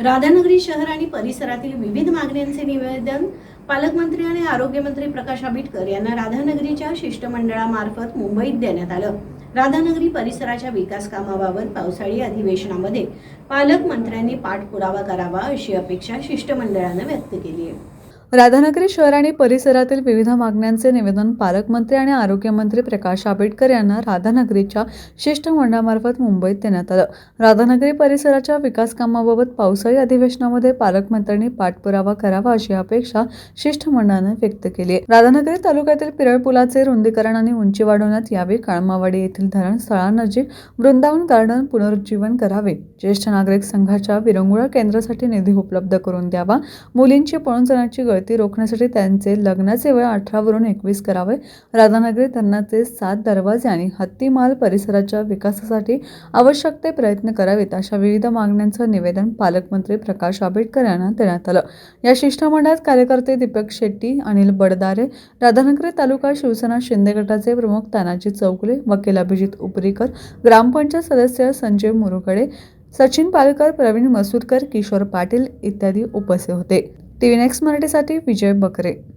राधानगरी शहर आणि परिसरातील विविध मागण्यांचे निवेदन पालकमंत्री आणि आरोग्यमंत्री प्रकाश आंबेडकर यांना राधानगरीच्या शिष्टमंडळामार्फत मुंबईत देण्यात आलं। राधानगरी परिसराच्या विकास कामाबाबत पावसाळी अधिवेशनामध्ये पालकमंत्र्यांनी पाठपुरावा करावा अशी अपेक्षा शिष्टमंडळानं व्यक्त केली आहे। राधानगरी शहर आणि परिसरातील विविध मागण्यांचे निवेदन पालकमंत्री आणि आरोग्यमंत्री प्रकाश आंबेडकर यांना राधानगरीच्या शिष्टमंडळामार्फत मुंबईत देण्यात आलं। राधानगरी परिसराच्या विकास कामाबाबत पावसाळी अधिवेशनामध्ये पालकमंत्र्यांनी पाठपुरावा करावा अशी अपेक्षा शिष्टमंडळानं व्यक्त केली आहे। राधानगरी तालुक्यातील पिरळ पुलाचे रुंदीकरण आणि उंची वाढवण्यात यावे, काळमावाडी येथील धरण स्थळानजीक वृंदावन गार्डन पुनरुज्जीवन करावे, ज्येष्ठ नागरिक संघाच्या विरंगुळा केंद्रासाठी निधी उपलब्ध करून द्यावा, मुलींची पळून जाण्याची गळती रोखण्यासाठी त्यांचे लग्नाचे वय 18 वरून 21 करावे, राधानगरी धरणाचे 7 दरवाजे आणि हत्तीमाल परिसराच्या विकासासाठी आवश्यक ते प्रयत्न करावेत अशा विविध मागण्यांचं निवेदन पालकमंत्री प्रकाश आंबेडकर यांना देण्यात आलं। या शिष्टमंडळात कार्यकर्ते दीपक शेट्टी, अनिल बडदारे, राधानगरी तालुका शिवसेना शिंदे गटाचे प्रमुख तानाजी चौगुले, वकील अभिजित उपरीकर, ग्रामपंचायत सदस्य संजय मुरुगडे, सचिन पालकर, प्रवीण मसूरकर, किशोर पाटील इत्यादी उपस्थित होते। टीव्ही नेक्स्ट मराठीसाठी विजय बकरे।